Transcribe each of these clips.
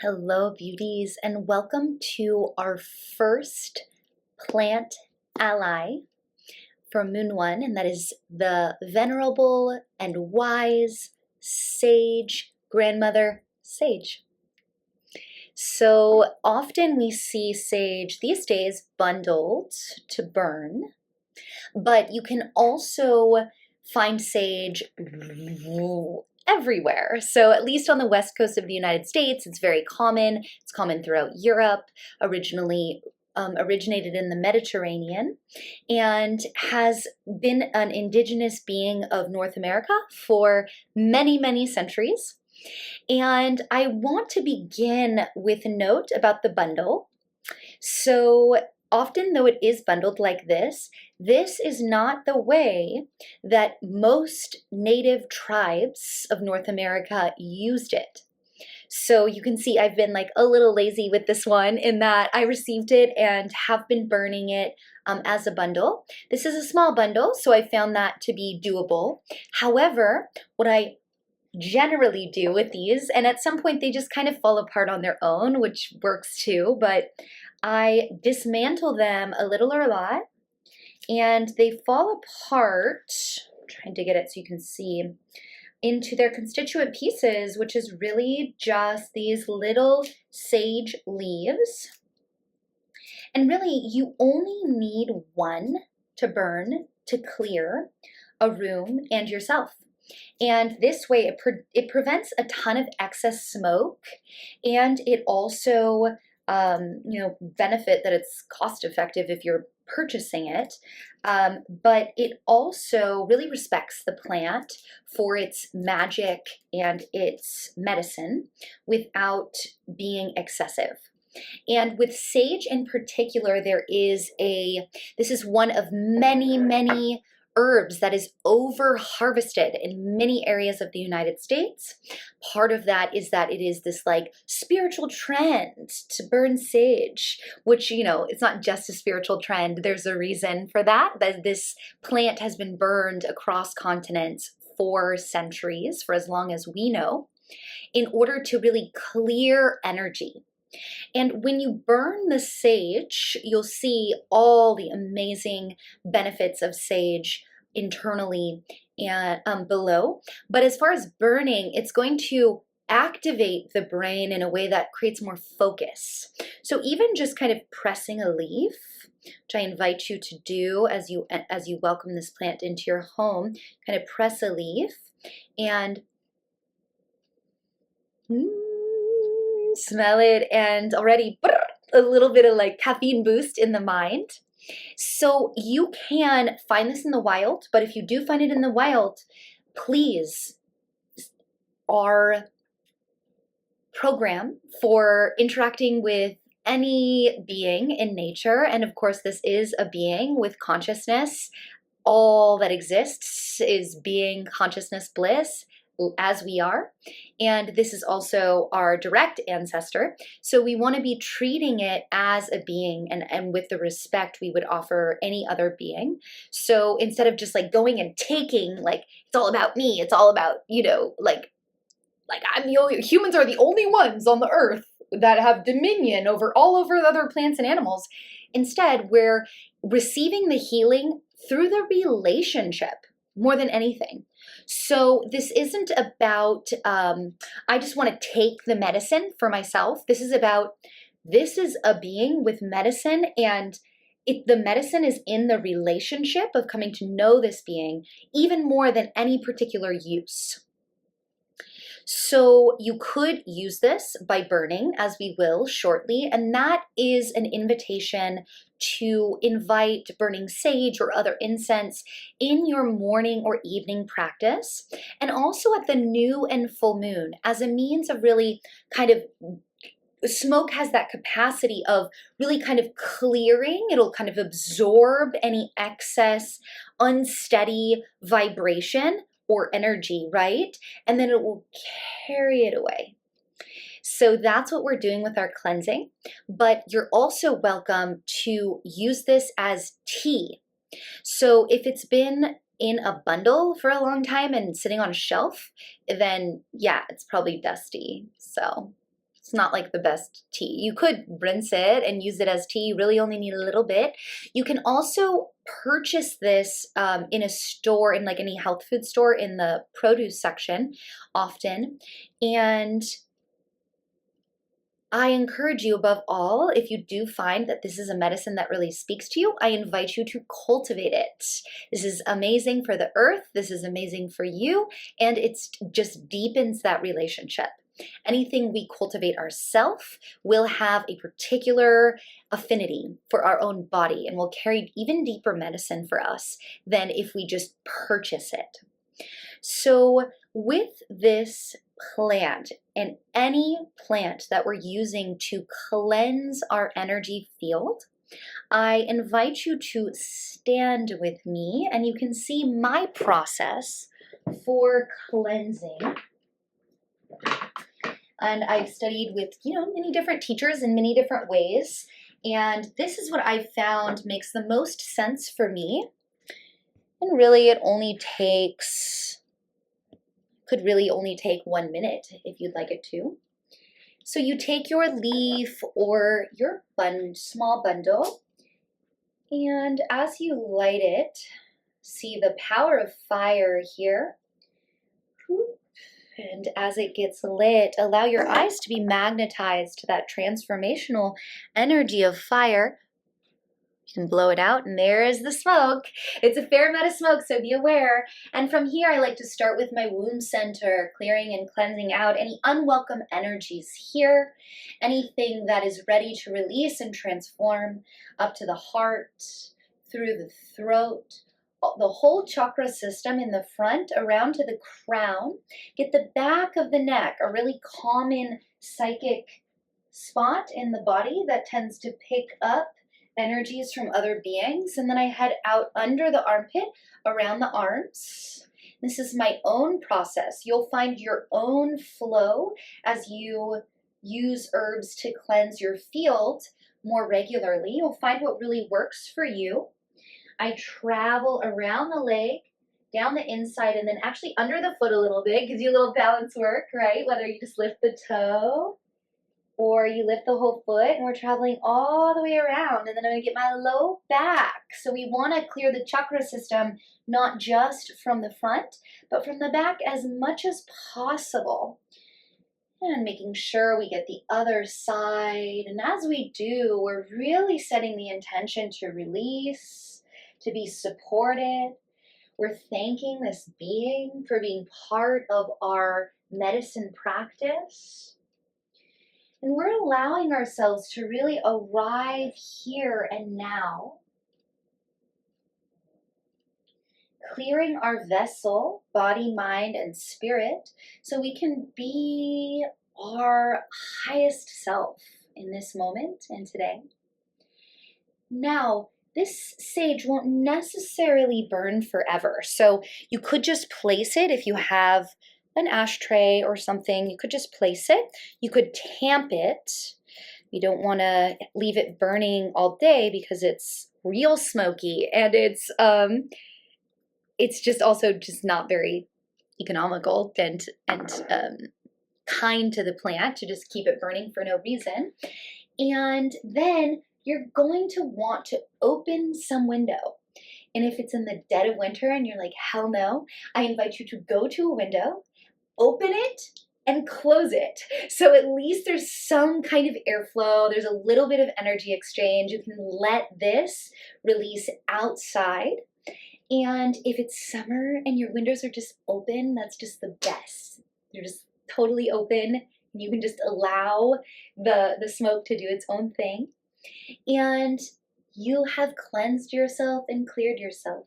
Hello, beauties, and welcome to our first plant ally for Moon 1, and that is the venerable and wise sage grandmother sage. So often we see sage these days bundled to burn, but you can also find sage everywhere. So at least on the west coast of the United States, it's very common. It's common throughout Europe, originally originated in the Mediterranean, and has been an indigenous being of North America for many, many centuries. And I want to begin with a note about the bundle. So often, though it is bundled like this is not the way that most native tribes of North America used it. So you can see I've been like a little lazy with this one in that I received it and have been burning it as a bundle. This is a small bundle, so I found that to be doable. However, what I generally do with these, and at some point they just kind of fall apart on their own, which works too, but I dismantle them a little or a lot, and they fall apart, I'm trying to get it so you can see, into their constituent pieces, which is really just these little sage leaves. And really, you only need one to burn to clear a room and yourself. And this way it prevents a ton of excess smoke, and it also benefit that it's cost effective if you're purchasing it, but it also really respects the plant for its magic and its medicine without being excessive. And with sage in particular, this is one of many, many herbs that is over harvested in many areas of the United States. Part of that is that it is this like spiritual trend to burn sage, which, it's not just a spiritual trend. There's a reason for that this plant has been burned across continents for centuries, for as long as we know, in order to really clear energy. And when you burn the sage, you'll see all the amazing benefits of sage internally and below. But as far as burning, it's going to activate the brain in a way that creates more focus. So even just kind of pressing a leaf, which I invite you to do as you welcome this plant into your home, kind of press a leaf and smell it, and already a little bit of like caffeine boost in the mind. So you can find this in the wild, but if you do find it in the wild, please, our program for interacting with any being in nature, and of course this is a being with consciousness, all that exists is being, consciousness, bliss, as we are, and this is also our direct ancestor, so we want to be treating it as a being and with the respect we would offer any other being. So instead of just like going and taking, like, it's all about me, it's all about, like humans are the only ones on the earth that have dominion all over the other plants and animals. Instead, we're receiving the healing through the relationship more than anything. So this isn't about, I just want to take the medicine for myself. This is a being with medicine, and the medicine is in the relationship of coming to know this being even more than any particular use. So you could use this by burning, as we will shortly, and that is an invitation to invite burning sage or other incense in your morning or evening practice, and also at the new and full moon as a means of really kind of, smoke has that capacity of really kind of clearing. It'll kind of absorb any excess, unsteady vibration or energy, right? And then it will carry it away. So that's what we're doing with our cleansing, but you're also welcome to use this as tea. So if it's been in a bundle for a long time and sitting on a shelf, then yeah, it's probably dusty. So It's not like the best tea. You could rinse it and use it as tea. You really only need a little bit. You can also purchase this in a store, in like any health food store in the produce section often. And I encourage you above all, if you do find that this is a medicine that really speaks to you, I invite you to cultivate it. This is amazing for the earth, this is amazing for you, and it just deepens that relationship. Anything we cultivate ourselves will have a particular affinity for our own body and will carry even deeper medicine for us than if we just purchase it. So with this plant and any plant that we're using to cleanse our energy field, I invite you to stand with me and you can see my process for cleansing. And I've studied with, many different teachers in many different ways. And this is what I found makes the most sense for me. And really it could really only take 1 minute if you'd like it to. So you take your leaf or your small bundle, and as you light it, see the power of fire here. And as it gets lit, allow your eyes to be magnetized to that transformational energy of fire. You can blow it out, and there is the smoke. It's a fair amount of smoke, so be aware. And from here, I like to start with my womb center, clearing and cleansing out any unwelcome energies here, anything that is ready to release and transform up to the heart, through the throat, the whole chakra system in the front, around to the crown. Get the back of the neck, a really common psychic spot in the body that tends to pick up energies from other beings. And then I head out under the armpit, around the arms. This is my own process. You'll find your own flow as you use herbs to cleanse your field more regularly. You'll find what really works for you. I travel around the leg, down the inside, and then actually under the foot a little bit. Gives you a little balance work, right? Whether you just lift the toe or you lift the whole foot, and we're traveling all the way around. And then I'm gonna get my low back. So we wanna clear the chakra system, not just from the front, but from the back as much as possible. And making sure we get the other side. And as we do, we're really setting the intention to release, to be supported. We're thanking this being for being part of our medicine practice. And we're allowing ourselves to really arrive here and now, clearing our vessel, body, mind, and spirit, so we can be our highest self in this moment and today. Now, this sage won't necessarily burn forever, so you could just place it if you have an ashtray or something. You could just place it. You could tamp it. You don't want to leave it burning all day because it's real smoky, and it's just also just not very economical and kind to the plant to just keep it burning for no reason. And then you're going to want to open some window. And if it's in the dead of winter and you're like, hell no, I invite you to go to a window, open it, and close it. So at least there's some kind of airflow. There's a little bit of energy exchange. You can let this release outside. And if it's summer and your windows are just open, that's just the best. They're just totally open. And you can just allow the smoke to do its own thing. And you have cleansed yourself and cleared yourself.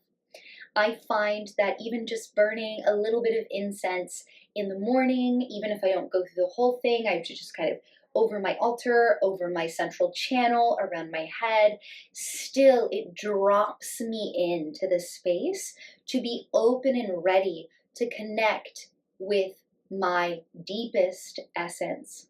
I find that even just burning a little bit of incense in the morning, even if I don't go through the whole thing, I just kind of over my altar, over my central channel, around my head, still it drops me into the space to be open and ready to connect with my deepest essence.